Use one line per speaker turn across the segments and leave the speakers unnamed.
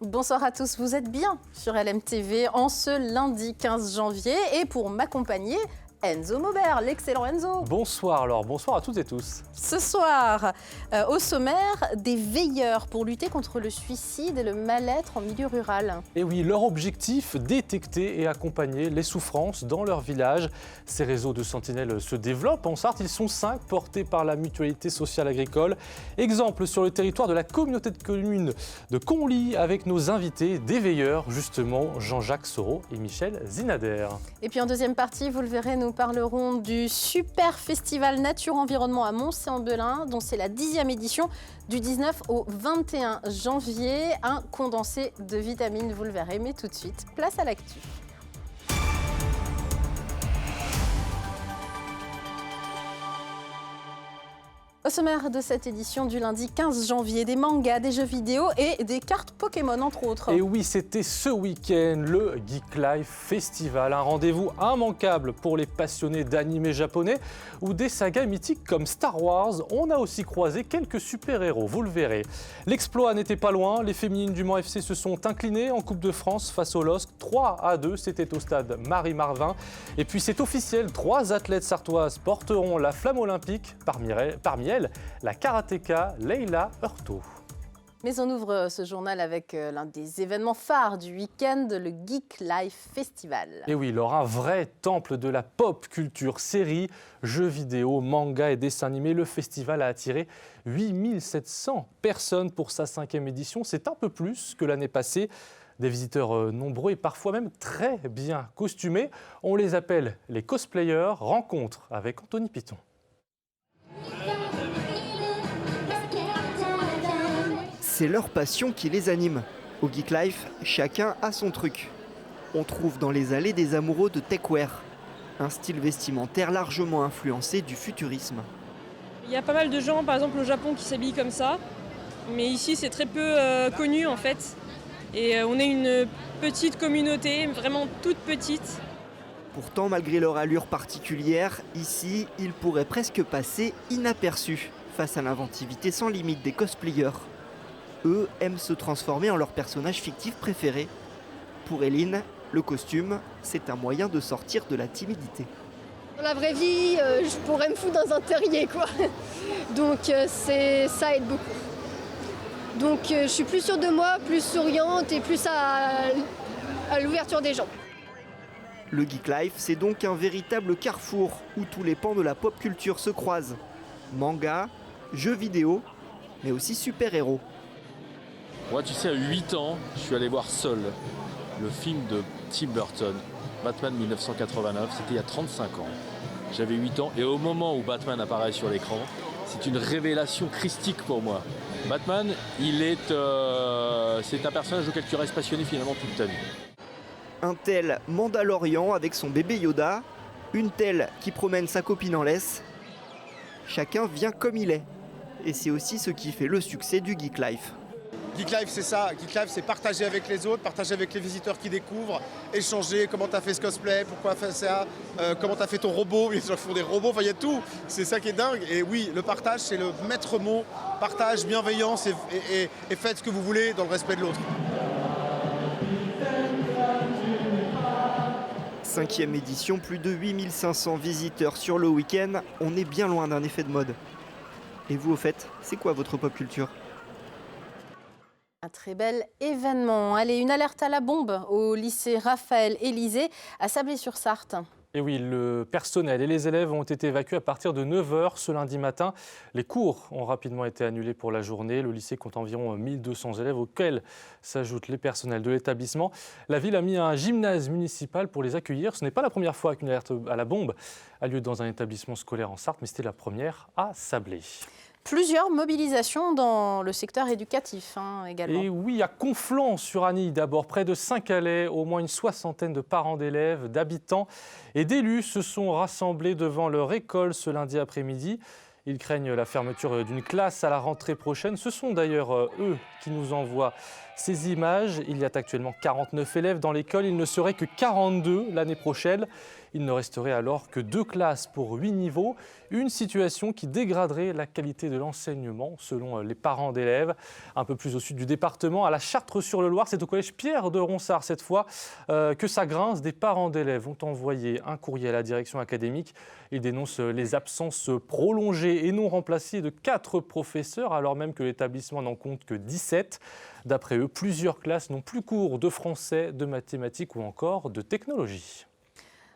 Bonsoir à tous, vous êtes bien sur LMTV en ce lundi 15 janvier et pour m'accompagner, Enzo Maubert, l'excellent Enzo.
Bonsoir alors, bonsoir à toutes et tous.
Ce soir, au sommaire, des veilleurs pour lutter contre le suicide et le mal-être en milieu rural.
Et oui, leur objectif, détecter et accompagner les souffrances dans leur village. Ces réseaux de sentinelles se développent en Sarthe, ils sont 5 portés par la Mutualité sociale agricole. Exemple sur le territoire de la communauté de communes de Conly avec nos invités, des veilleurs, justement Jean-Jacques Soro et Michel Zinader.
Et puis en deuxième partie, vous le verrez, nous parlerons du super festival Nature-Environnement à Mont-Saint-Belin, dont c'est la 10e édition du 19 au 21 janvier. Un condensé de vitamines, vous le verrez, mais tout de suite, place à l'actu. Au sommaire de cette édition du lundi 15 janvier, des mangas, des jeux vidéo et des cartes Pokémon entre autres.
Et oui, c'était ce week-end le Geek Life Festival, un rendez-vous immanquable pour les passionnés d'animés japonais ou des sagas mythiques comme Star Wars. On a aussi croisé quelques super-héros, vous le verrez. L'exploit n'était pas loin, les féminines du Mans FC se sont inclinées en Coupe de France face au LOSC 3-2, c'était au stade Marie-Marvin. Et puis c'est officiel, 3 athlètes sartoises porteront la flamme olympique, parmi elles la karatéka Leila Hurto.
Mais on ouvre ce journal avec l'un des événements phares du week-end, le Geek Life Festival.
Et oui, alors un vrai temple de la pop culture, séries, jeux vidéo, mangas et dessins animés. Le festival a attiré 8700 personnes pour sa 5e édition. C'est un peu plus que l'année passée. Des visiteurs nombreux et parfois même très bien costumés. On les appelle les cosplayers. Rencontre avec Anthony Piton.
C'est leur passion qui les anime. Au Geek Life, chacun a son truc. On trouve dans les allées des amoureux de techwear, un style vestimentaire largement influencé du futurisme.
Il y a pas mal de gens, par exemple au Japon, qui s'habillent comme ça. Mais ici, c'est très peu connu en fait. Et on est une petite communauté, vraiment toute petite.
Pourtant, malgré leur allure particulière, ici, ils pourraient presque passer inaperçus face à l'inventivité sans limite des cosplayers. Eux aiment se transformer en leur personnage fictif préféré. Pour Eline, le costume, c'est un moyen de sortir de la timidité.
Dans la vraie vie, je pourrais me foutre dans un terrier, quoi. Donc ça aide beaucoup. Donc je suis plus sûre de moi, plus souriante et plus à l'ouverture des gens.
Le Geek Life, c'est donc un véritable carrefour où tous les pans de la pop culture se croisent. Manga, jeux vidéo, mais aussi super-héros.
Moi, tu sais, à 8 ans, je suis allé voir Seul, le film de Tim Burton, Batman 1989, c'était il y a 35 ans. J'avais 8 ans et au moment où Batman apparaît sur l'écran, c'est une révélation christique pour moi. Batman, c'est un personnage auquel tu restes passionné finalement toute ta vie.
Un tel Mandalorian avec son bébé Yoda, une telle qui promène sa copine en laisse. Chacun vient comme il est. Et c'est aussi ce qui fait le succès du Geek Life.
Geek Life, c'est ça. Geek Life, c'est partager avec les autres, partager avec les visiteurs qui découvrent, échanger comment tu as fait ce cosplay, pourquoi tu as fait ça, comment tu as fait ton robot. Il y a des gens qui font des robots, enfin il y a tout. C'est ça qui est dingue. Et oui, le partage, c'est le maître mot. Partage, bienveillance et faites ce que vous voulez dans le respect de l'autre.
5e édition, plus de 8500 visiteurs sur le week-end. On est bien loin d'un effet de mode. Et vous, au fait, c'est quoi votre pop culture ?
Un très bel événement. Allez, une alerte à la bombe au lycée Raphaël-Élysée à Sablé-sur-Sarthe.
Et oui, le personnel et les élèves ont été évacués à partir de 9h ce lundi matin. Les cours ont rapidement été annulés pour la journée. Le lycée compte environ 1200 élèves auxquels s'ajoutent les personnels de l'établissement. La ville a mis un gymnase municipal pour les accueillir. Ce n'est pas la première fois qu'une alerte à la bombe a lieu dans un établissement scolaire en Sarthe, mais c'était la première à Sablé.
Plusieurs mobilisations dans le secteur éducatif également.
Et oui, à Conflans-sur-Anille d'abord, près de Saint-Calais, au moins une 60aine de parents d'élèves, d'habitants et d'élus se sont rassemblés devant leur école ce lundi après-midi. Ils craignent la fermeture d'une classe à la rentrée prochaine. Ce sont d'ailleurs eux qui nous envoient ces images. Il y a actuellement 49 élèves dans l'école. Il ne serait que 42 l'année prochaine. Il ne resterait alors que 2 classes pour 8 niveaux, une situation qui dégraderait la qualité de l'enseignement selon les parents d'élèves. Un peu plus au sud du département, à la Chartres-sur-le-Loir, c'est au collège Pierre de Ronsard cette fois que ça grince. Des parents d'élèves ont envoyé un courrier à la direction académique. Ils dénoncent les absences prolongées et non remplacées de 4 professeurs, alors même que l'établissement n'en compte que 17. D'après eux, plusieurs classes n'ont plus cours de français, de mathématiques ou encore de technologie.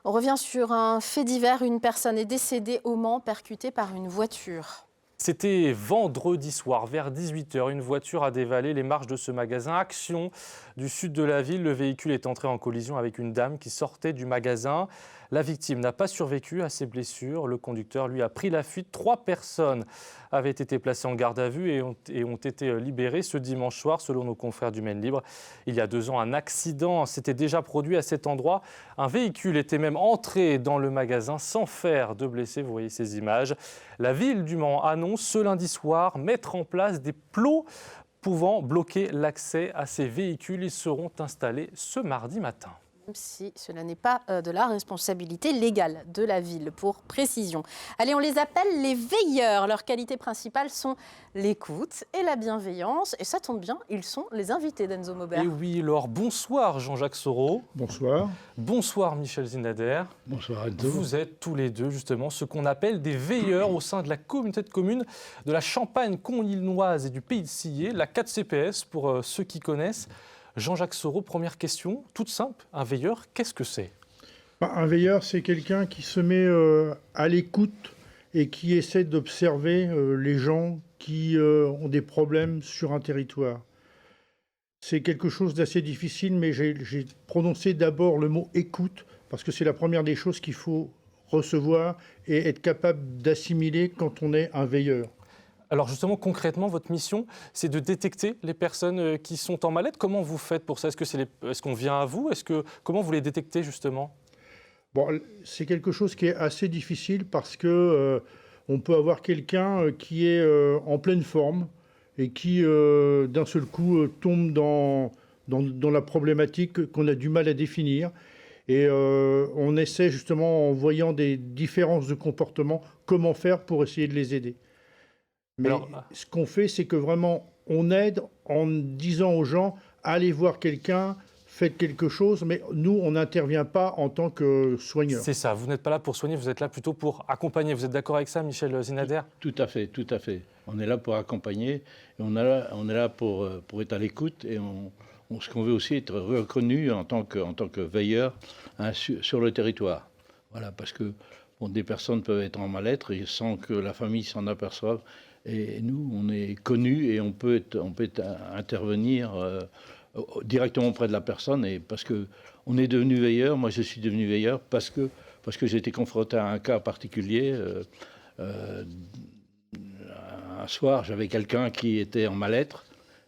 On revient sur un fait divers. Une personne est décédée au Mans, percutée par une voiture.
C'était vendredi soir, vers 18h. Une voiture a dévalé les marches de ce magasin Action du sud de la ville. Le véhicule est entré en collision avec une dame qui sortait du magasin. La victime n'a pas survécu à ses blessures. Le conducteur, lui, a pris la fuite. 3 personnes avaient été placées en garde à vue et ont été libérées ce dimanche soir, selon nos confrères du Maine Libre. Il y a 2 ans, un accident s'était déjà produit à cet endroit. Un véhicule était même entré dans le magasin sans faire de blessés. Vous voyez ces images. La ville du Mans annonce ce lundi soir mettre en place des plots pouvant bloquer l'accès à ces véhicules. Ils seront installés ce mardi matin.
Même si cela n'est pas de la responsabilité légale de la ville, pour précision. Allez, on les appelle les veilleurs. Leurs qualités principales sont l'écoute et la bienveillance. Et ça tombe bien, ils sont les invités d'Enzo Maubert.
Et oui, alors bonsoir Jean-Jacques Soro.
Bonsoir.
Bonsoir Michel Zinader.
Bonsoir Enzo.
Vous êtes tous les deux justement ce qu'on appelle des veilleurs au sein de la communauté de communes de la Champagne-Conilnoise et du Pays de Sillé, la 4CPS pour ceux qui connaissent. Jean-Jacques Soro, première question, toute simple. Un veilleur, qu'est-ce que c'est ?
Un veilleur, c'est quelqu'un qui se met à l'écoute et qui essaie d'observer les gens qui ont des problèmes sur un territoire. C'est quelque chose d'assez difficile, mais j'ai prononcé d'abord le mot « écoute » parce que c'est la première des choses qu'il faut recevoir et être capable d'assimiler quand on est un veilleur.
Alors justement, concrètement, votre mission, c'est de détecter les personnes qui sont en mal-être. Comment vous faites pour ça ? Est-ce qu'on vient à vous ? Comment vous les détectez justement ?
Bon, c'est quelque chose qui est assez difficile parce que on peut avoir quelqu'un qui est en pleine forme et qui, d'un seul coup, tombe dans la problématique qu'on a du mal à définir. Et on essaie justement, en voyant des différences de comportement, comment faire pour essayer de les aider. Mais ce qu'on fait, c'est que vraiment, on aide en disant aux gens, allez voir quelqu'un, faites quelque chose, mais nous, on n'intervient pas en tant que soigneur.
C'est ça, vous n'êtes pas là pour soigner, vous êtes là plutôt pour accompagner. Vous êtes d'accord avec ça, Michel Zinader ?
Tout à fait, tout à fait. On est là pour accompagner, et on est là pour être à l'écoute, et ce qu'on veut aussi être reconnu en tant que veilleur sur le territoire. Voilà, parce que des personnes peuvent être en mal-être et sans que la famille s'en aperçoive. Et nous, on est connus et on peut intervenir directement auprès de la personne. Et parce qu'on est devenu veilleur, moi je suis devenu veilleur parce que j'ai été confronté à un cas particulier. Un soir, j'avais quelqu'un qui était en mal-être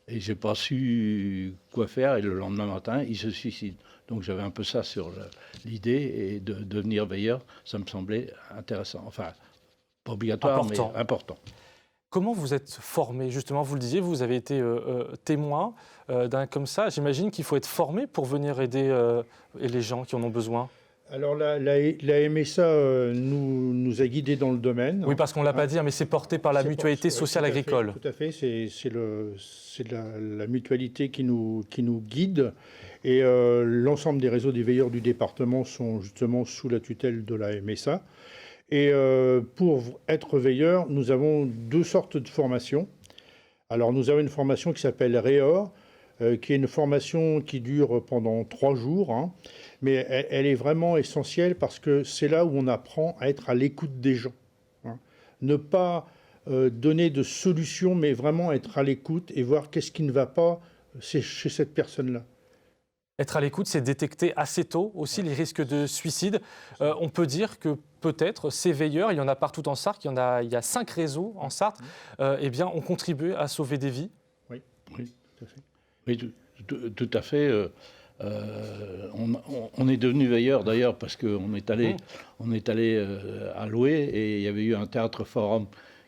et j'ai pas su quoi faire. Et le lendemain matin, il se suicide. Donc j'avais un peu ça sur l'idée et de devenir veilleur, ça me semblait intéressant. Enfin, pas obligatoire, mais important.
Comment vous êtes formé ? Justement, vous le disiez, vous avez été témoin d'un comme ça. J'imagine qu'il faut être formé pour venir aider les gens qui en ont besoin.
Alors la MSA nous a guidés dans le domaine.
Oui, parce qu'on ne l'a pas dit, mais c'est porté par la Mutualité Sociale Agricole.
Tout à fait, c'est la mutualité qui nous guide. Et l'ensemble des réseaux des veilleurs du département sont justement sous la tutelle de la MSA. Et pour être veilleur, nous avons 2 sortes de formations. Alors nous avons une formation qui s'appelle REOR, qui est une formation qui dure pendant 3 jours, hein, mais elle est vraiment essentielle parce que c'est là où on apprend à être à l'écoute des gens. Hein. Ne pas donner de solutions, mais vraiment être à l'écoute et voir qu'est-ce qui ne va pas chez cette personne-là.
Être à l'écoute, c'est détecter assez tôt aussi les risques de suicide. On peut dire que peut-être ces veilleurs, il y en a partout en Sarthe, il y a 5 réseaux en Sarthe, eh bien, ont contribué à sauver des vies.
Oui, tout à fait.
Oui, tout à fait. On est devenu veilleur d'ailleurs parce qu'on est allé à Loué et il y avait eu un théâtre forum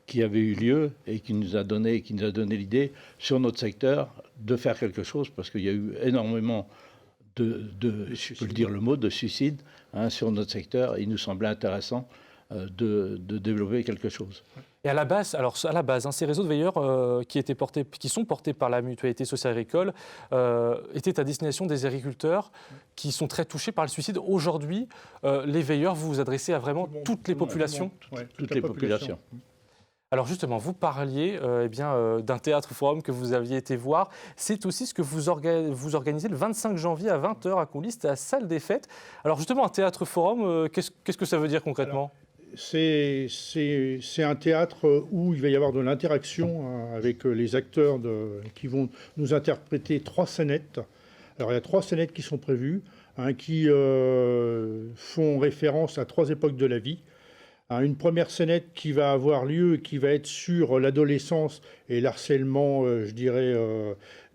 qui avait eu lieu et qui nous a donné l'idée sur notre secteur de faire quelque chose parce qu'il y a eu énormément je peux le dire le mot, de suicide sur notre secteur. Il nous semblait intéressant de développer quelque chose.
Et à la base, ces réseaux de veilleurs qui sont portés par la Mutualité sociale agricole étaient à destination des agriculteurs qui sont très touchés par le suicide. Aujourd'hui, les veilleurs, vous vous adressez à vraiment toutes les populations.
Toutes les populations.
Alors justement, vous parliez d'un théâtre forum que vous aviez été voir. C'est aussi ce que vous organisez le 25 janvier à 20h à Conlis, à la salle des fêtes. Alors justement, un théâtre forum, qu'est-ce que ça veut dire concrètement ?
C'est un théâtre où il va y avoir de l'interaction avec les acteurs qui vont nous interpréter 3 scénettes. Alors il y a 3 scénettes qui sont prévues, qui font référence à 3 époques de la vie. Une première scénette qui va avoir lieu, qui va être sur l'adolescence et l'harcèlement,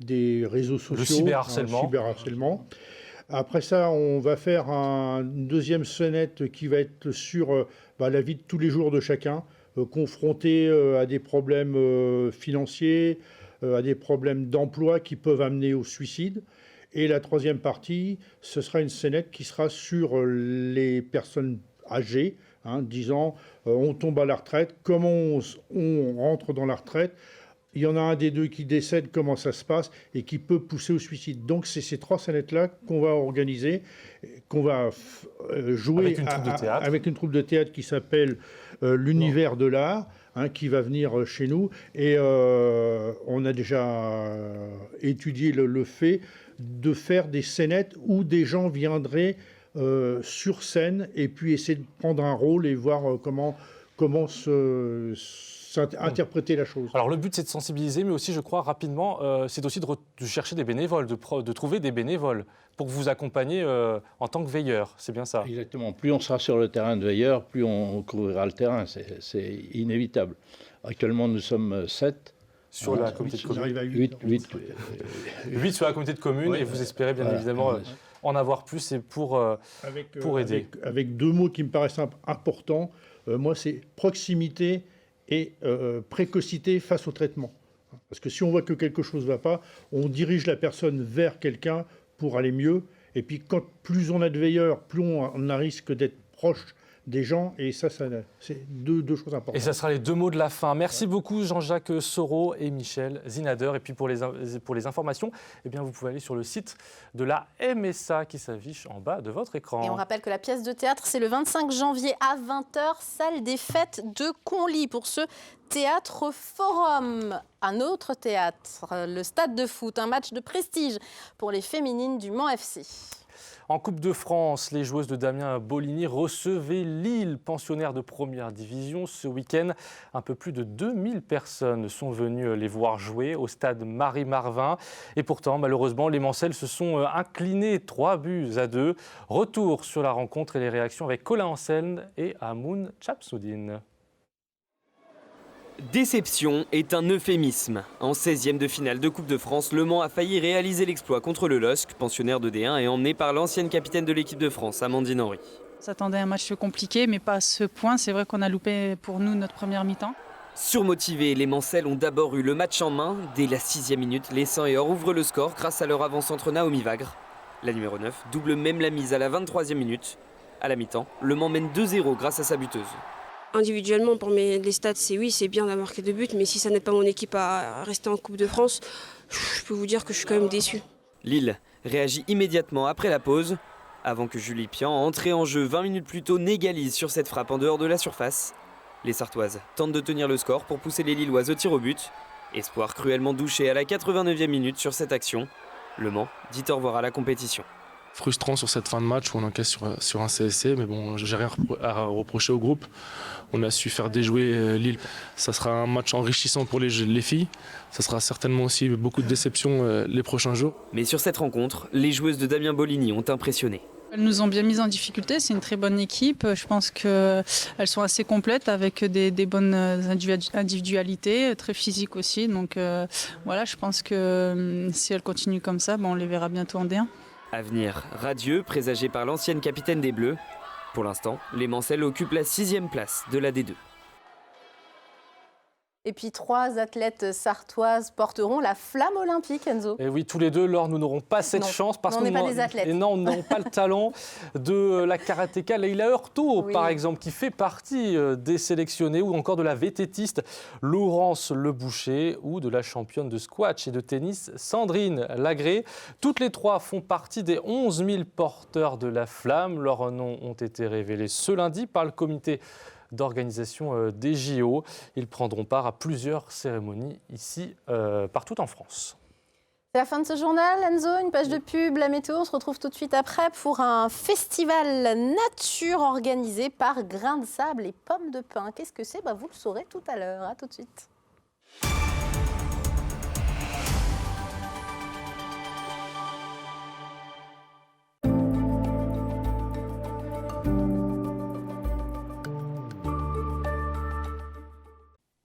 des réseaux sociaux.
Le cyberharcèlement.
Après ça, on va faire une deuxième scénette qui va être sur la vie de tous les jours de chacun, confronté à des problèmes financiers, à des problèmes d'emploi qui peuvent amener au suicide. Et la troisième partie, ce sera une scénette qui sera sur les personnes âgées, disant on tombe à la retraite, comment on rentre dans la retraite. Il y en a un des deux qui décède, comment ça se passe, et qui peut pousser au suicide. Donc c'est ces 3 scénettes-là qu'on va organiser, qu'on va jouer avec une troupe de théâtre qui s'appelle l'Univers de l'Art, qui va venir chez nous. Et on a déjà étudié le fait de faire des scénettes où des gens viendraient sur scène et puis essayer de prendre un rôle et voir comment interpréter la chose.
Alors le but, c'est de sensibiliser, mais aussi, je crois, rapidement, c'est aussi de chercher des bénévoles, de trouver des bénévoles pour vous accompagner en tant que veilleur. C'est bien ça?
Exactement. Plus on sera sur le terrain de veilleur, plus on couvrira le terrain. C'est inévitable. Actuellement, nous sommes 7.
Sur la communauté de communes.
8
sur la communauté de communes, et vous espérez bien évidemment en avoir plus et pour aider.
Avec 2 mots qui me paraissent importants, moi, c'est proximité et précocité face au traitement. Parce que si on voit que quelque chose ne va pas, on dirige la personne vers quelqu'un pour aller mieux. Et puis, plus on a de veilleurs, plus on a risque d'être proche des gens. Et ça c'est deux choses importantes.
Et ça sera les 2 mots de la fin. Merci beaucoup Jean-Jacques Soro et Michel Zinader. Et puis pour les informations, vous pouvez aller sur le site de la MSA qui s'affiche en bas de votre écran.
Et on rappelle que la pièce de théâtre, c'est le 25 janvier à 20h, salle des fêtes de Conlis pour ce théâtre forum. Un autre théâtre, le Stade de foot, un match de prestige pour les féminines du Mans FC.
En Coupe de France, les joueuses de Damien Boligny recevaient Lille, pensionnaire de première division. Ce week-end, un peu plus de 2000 personnes sont venues les voir jouer au stade Marie-Marvin. Et pourtant, malheureusement, les Mancelles se sont inclinées 3-2. Retour sur la rencontre et les réactions avec Colin Anselme et Amoun Chapsoudine.
Déception est un euphémisme. En 16e de finale de Coupe de France, Le Mans a failli réaliser l'exploit contre le LOSC, pensionnaire de D1 et emmené par l'ancienne capitaine de l'équipe de France, Amandine Henry.
On s'attendait à un match compliqué, mais pas à ce point. C'est vrai qu'on a loupé pour nous notre première mi-temps.
Surmotivés, les Mancelles ont d'abord eu le match en main. Dès la 6e minute, les 100 et or ouvrent le score grâce à leur avant-centre Naomi Vagre. La numéro 9 double même la mise à la 23e minute. À la mi-temps, Le Mans mène 2-0 grâce à sa buteuse.
Individuellement, pour les stats, c'est bien d'avoir marqué 2 buts, mais si ça n'aide pas mon équipe à rester en Coupe de France, je peux vous dire que je suis quand même déçu.
Lille réagit immédiatement après la pause, avant que Julie Pian, entrée en jeu 20 minutes plus tôt, n'égalise sur cette frappe en dehors de la surface. Les Sartoises tentent de tenir le score pour pousser les Lilloises au tir au but. Espoir cruellement douché à la 89e minute sur cette action. Le Mans dit au revoir à la compétition.
Frustrant sur cette fin de match où on encaisse sur un CSC, mais bon, j'ai rien à reprocher au groupe. On a su faire déjouer Lille. Ça sera un match enrichissant pour les filles. Ça sera certainement aussi beaucoup de déceptions les prochains jours.
Mais sur cette rencontre, les joueuses de Damien Boligny ont impressionné.
Elles nous ont bien mis en difficulté, c'est une très bonne équipe. Je pense qu'elles sont assez complètes avec des bonnes individualités, très physiques aussi. Donc voilà, je pense que si elles continuent comme ça, on les verra bientôt en D1.
Avenir radieux, présagé par l'ancienne capitaine des Bleus. Pour l'instant, les Mancelles occupent la 6e place de la D2.
Et puis 3 athlètes sartoises porteront la flamme olympique, Enzo.
Et oui, tous les deux, Laure, nous n'aurons pas cette chance parce
on n'est pas des athlètes.
Et non, on n'a pas le talent de la karatéka Leila Hurto, par exemple, qui fait partie des sélectionnés, ou encore de la vététiste Laurence Leboucher, ou de la championne de squash et de tennis Sandrine Lagré. Toutes les 3 font partie des 11 000 porteurs de la flamme. Leurs noms ont été révélés ce lundi par le comité d'organisation des JO. Ils prendront part à plusieurs cérémonies ici, partout en France.
C'est la fin de ce journal, Enzo, une page de pub, la météo. On se retrouve tout de suite après pour un festival nature organisé par Grain de Sable et Pommes de Pin. Qu'est-ce que c'est ? Vous le saurez tout à l'heure. À tout de suite.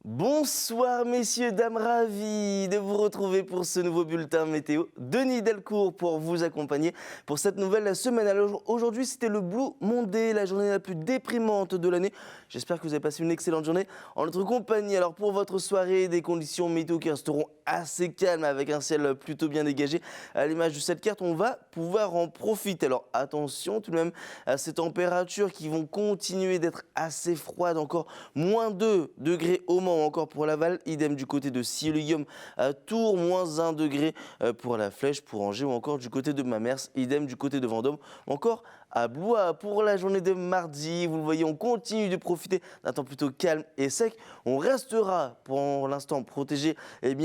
Bonsoir messieurs, dames, ravi de vous retrouver pour ce nouveau bulletin météo. Denis Delcourt pour vous accompagner pour cette nouvelle semaine. Alors aujourd'hui c'était le Blue Monday, la journée la plus déprimante de l'année. J'espère que vous avez passé une excellente journée en notre compagnie. Alors pour votre soirée, des conditions météo qui resteront assez calmes avec un ciel plutôt bien dégagé. À l'image de cette carte, on va pouvoir en profiter. Alors attention tout de même à ces températures qui vont continuer d'être assez froides, encore moins 2 degrés au Mans, encore pour Laval, idem du côté de Siluguium à Tours, moins 1 degré pour la Flèche, pour Angers, ou encore du côté de Mamers, idem du côté de Vendôme, ou encore à Blois. Pour la journée de mardi, vous le voyez, on continue de profiter d'un temps plutôt calme et sec. On restera pour l'instant protégé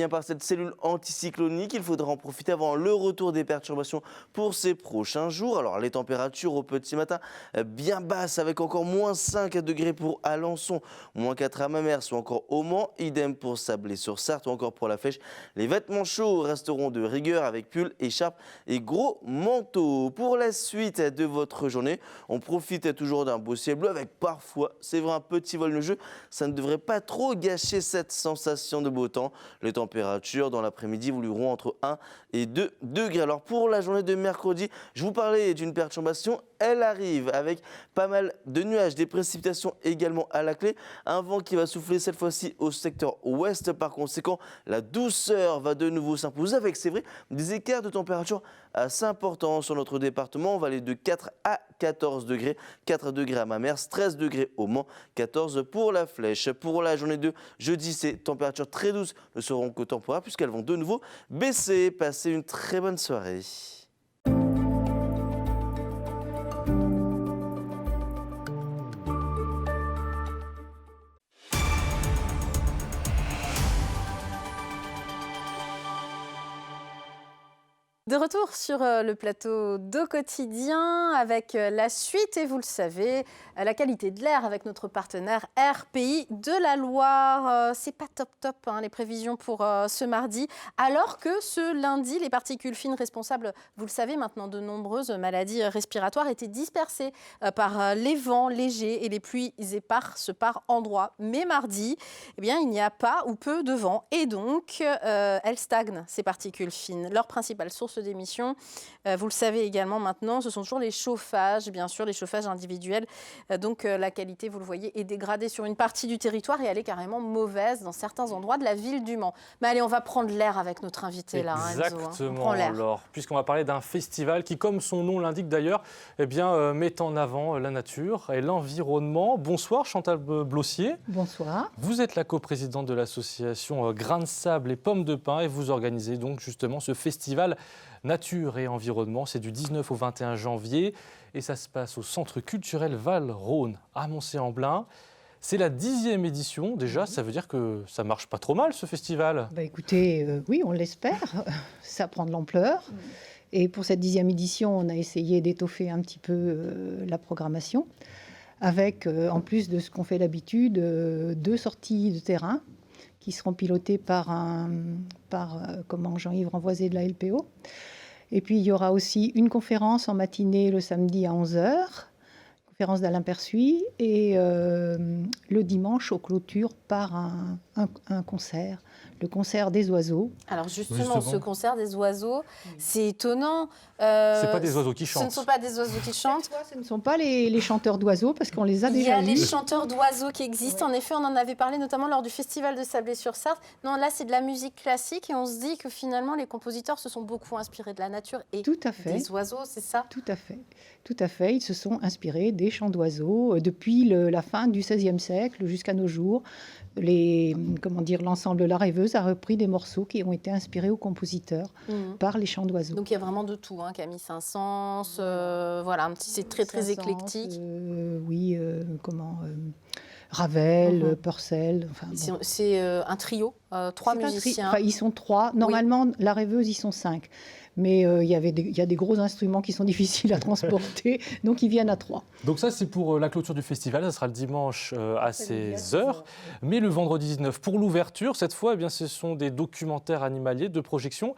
par cette cellule anticyclonique. Il faudra en profiter avant le retour des perturbations pour ces prochains jours. Alors les températures au petit matin bien basses avec encore moins 5 degrés pour Alençon, moins 4 à Mamers ou encore au Mans, idem pour Sablé-sur-Sarthe ou encore pour la Flèche. Les vêtements chauds resteront de rigueur avec pull, écharpe et gros manteau. Pour la suite de votre journée, on profite toujours d'un beau ciel bleu avec parfois, c'est vrai, un petit vol de jeu. Ça ne devrait pas trop gâcher cette sensation de beau temps. Les températures dans l'après-midi évolueront entre 1 et 2 degrés. Alors pour la journée de mercredi, je vous parlais d'une perturbation. Elle arrive avec pas mal de nuages, des précipitations également à la clé. Un vent qui va souffler cette fois-ci au secteur ouest. Par conséquent, la douceur va de nouveau s'imposer avec, c'est vrai, des écarts de température assez importants sur notre département. On va aller de 4 à 14 degrés. 4 degrés à Mamers, 13 degrés au Mans, 14 pour la Flèche. Pour la journée de jeudi, ces températures très douces ne seront que temporaires puisqu'elles vont de nouveau baisser. Passez une très bonne soirée.
De retour sur le plateau d'Au Quotidien avec la suite, et vous le savez, la qualité de l'air avec notre partenaire RPI de la Loire. C'est pas top les prévisions pour ce mardi, alors que ce lundi, les particules fines responsables, vous le savez maintenant, de nombreuses maladies respiratoires étaient dispersées par les vents légers et les pluies éparses par endroits. Mais mardi, il n'y a pas ou peu de vent et donc elles stagnent, ces particules fines. Leur principale source d'émissions, vous le savez également maintenant, ce sont toujours les chauffages, bien sûr, les chauffages individuels. Donc la qualité, vous le voyez, est dégradée sur une partie du territoire et elle est carrément mauvaise dans certains endroits de la ville du Mans. Mais allez, on va prendre l'air avec notre invité là,
exactement,
Enzo. On prend l'air.
Alors, puisqu'on va parler d'un festival qui, comme son nom l'indique d'ailleurs, met en avant la nature et l'environnement. Bonsoir Chantal Blossier.
Bonsoir.
Vous êtes la coprésidente de l'association Grain de Sable et Pommes de Pin et vous organisez donc justement ce festival Nature et Environnement. C'est du 19 au 21 janvier et ça se passe au Centre culturel Val-Rhône à Moncé-en-Blain. C'est la 10e édition déjà, ça veut dire que ça marche pas trop mal ce festival.
Écoutez, oui, on l'espère, ça prend de l'ampleur. Et pour cette 10e édition, on a essayé d'étoffer un petit peu la programmation avec, en plus de ce qu'on fait d'habitude, 2 sorties de terrain qui seront pilotées par Jean-Yves Renvoisé de la LPO. Et puis, il y aura aussi une conférence en matinée le samedi à 11h, conférence d'Alain Persuis. Et le dimanche, on clôture par un concert, le concert des oiseaux.
Alors justement, ce concert des oiseaux, c'est étonnant.
C'est pas des oiseaux qui chantent.
Ce ne sont pas des oiseaux qui chantent.
Ce ne sont pas les chanteurs d'oiseaux, parce qu'on les a déjà vus.
Il y a les chanteurs d'oiseaux qui existent. En effet, on en avait parlé notamment lors du festival de Sablé-sur-Sarthe. Non, là, c'est de la musique classique et on se dit que finalement, les compositeurs se sont beaucoup inspirés de la nature et des oiseaux, c'est ça?
Tout à fait. Tout à fait. Ils se sont inspirés des chants d'oiseaux depuis la fin du XVIe siècle jusqu'à nos jours. L'ensemble La Rêveuse a repris des morceaux qui ont été inspirés aux compositeurs par les chants d'oiseaux.
Donc il y a vraiment de tout, Camille Saint-Saëns, voilà, c'est très très éclectique.
Ravel, Purcell.
C'est un trio, 3 musiciens.
Ils sont 3. Normalement, La Rêveuse, ils sont 5. Mais il y a des gros instruments qui sont difficiles à transporter, donc ils viennent à 3.
Donc ça, c'est pour la clôture du festival, ça sera le dimanche à 16h. Mais le vendredi 19, pour l'ouverture, cette fois, ce sont des documentaires animaliers de projection.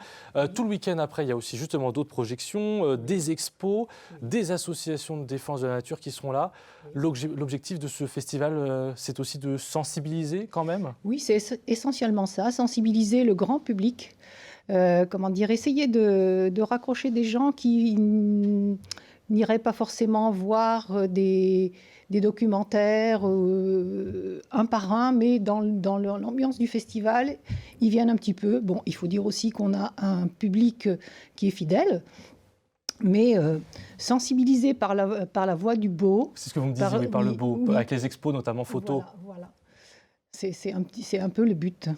Tout le week-end après, il y a aussi justement d'autres projections, des expos, des associations de défense de la nature qui seront là. L'objectif de ce festival, c'est aussi de sensibiliser quand même?
Oui, c'est essentiellement ça, sensibiliser le grand public. Essayer de raccrocher des gens qui n'iraient pas forcément voir des documentaires un par un, mais dans l'ambiance du festival, ils viennent un petit peu. Bon, il faut dire aussi qu'on a un public qui est fidèle, mais sensibilisé par la voix du beau.
C'est ce que vous me disiez, par le beau, avec les expos, notamment photos.
Voilà. C'est un peu le but.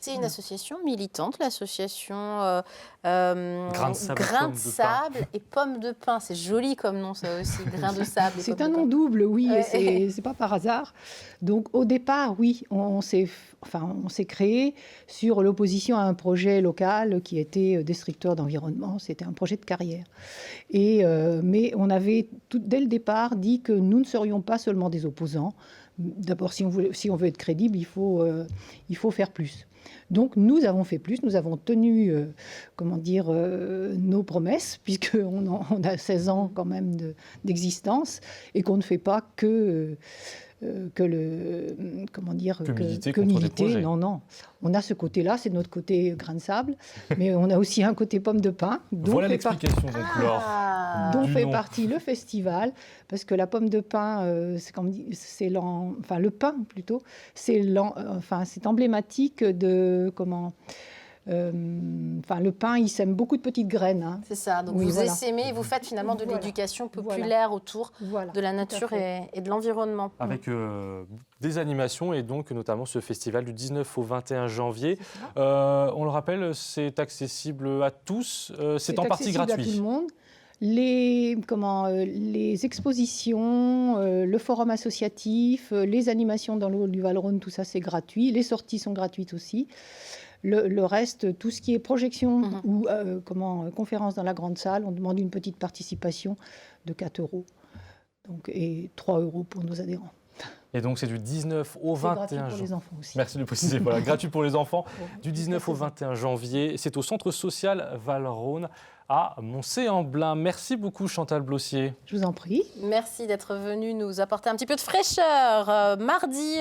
C'est une association militante, l'association
Grains de
sable et Pommes de Pin. C'est joli comme nom, ça aussi, Grains de sable.
C'est un nom double, oui, c'est pas par hasard. Donc au départ, oui, on s'est créé sur l'opposition à un projet local qui était destructeur d'environnement. C'était un projet de carrière. Mais on avait dès le départ dit que nous ne serions pas seulement des opposants. D'abord, si on veut être crédible, il faut faire plus. Donc nous avons fait plus, nous avons tenu nos promesses, puisqu'on a 16 ans quand même d'existence et qu'on ne fait pas que militer. Non. On a ce côté-là, c'est notre côté grain de sable, mais on a aussi un côté pomme de pin.
Voilà l'explication,
dont fait partie le festival, parce que la pomme de pin, le pain plutôt, c'est emblématique de le pain, il sème beaucoup de petites graines.
C'est ça, donc vous essaimez et vous faites finalement de l'éducation populaire autour de la nature et de l'environnement.
Avec des animations et donc notamment ce festival du 19 au 21 janvier. On le rappelle, c'est accessible à tous, c'est en partie gratuit.
À tout le monde. Les expositions, le forum associatif, les animations dans le hall du Val-Rhône, tout ça c'est gratuit. Les sorties sont gratuites aussi. Le reste, tout ce qui est projection ou conférence dans la grande salle, on demande une petite participation de 4 €. Et 3 € pour nos adhérents.
Et donc c'est du 19 au 21 janvier.
Gratuit pour les enfants aussi.
Merci de préciser, voilà, gratuit pour les enfants. Du 19 au 21 janvier, c'est au centre social Val-Rhône à Moncé-en-Blain. Merci beaucoup Chantal Blossier.
Je vous en prie.
Merci d'être venu nous apporter un petit peu de fraîcheur. Mardi,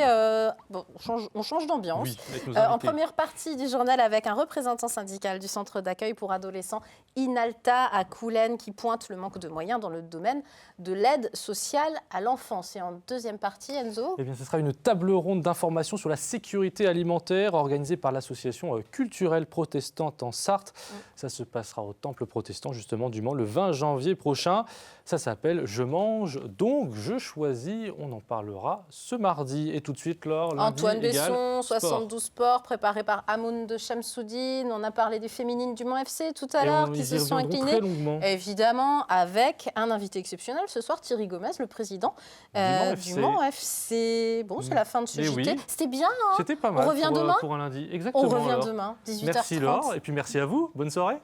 on change d'ambiance.
Oui,
en première partie du journal avec un représentant syndical du centre d'accueil pour adolescents Inalta à Coulennes qui pointe le manque de moyens dans le domaine de l'aide sociale à l'enfance. Et en deuxième partie, Enzo ?
Eh bien, ce sera une table ronde d'information sur la sécurité alimentaire organisée par l'association culturelle protestante en Sarthe. Ça se passera au temple protestant justement du Mans le 20 janvier prochain. Ça s'appelle « Je mange, donc je choisis ». On en parlera ce mardi. Et tout de suite, Laure, lundi,
Antoine Besson, 72 Sports, préparé par Hamoun de Chamsoudine. On a parlé des féminines du Mans FC tout à l'heure qui se sont inclinées. Évidemment, avec un invité exceptionnel ce soir, Thierry Gomez, le président du Mans FC. Bon, c'est la fin de ce JT.
Oui.
C'était bien, hein ?
C'était pas mal.
On revient demain
pour un lundi. Exactement.
On revient demain, 18h30.
Merci Laure, et puis merci à vous. Bonne soirée.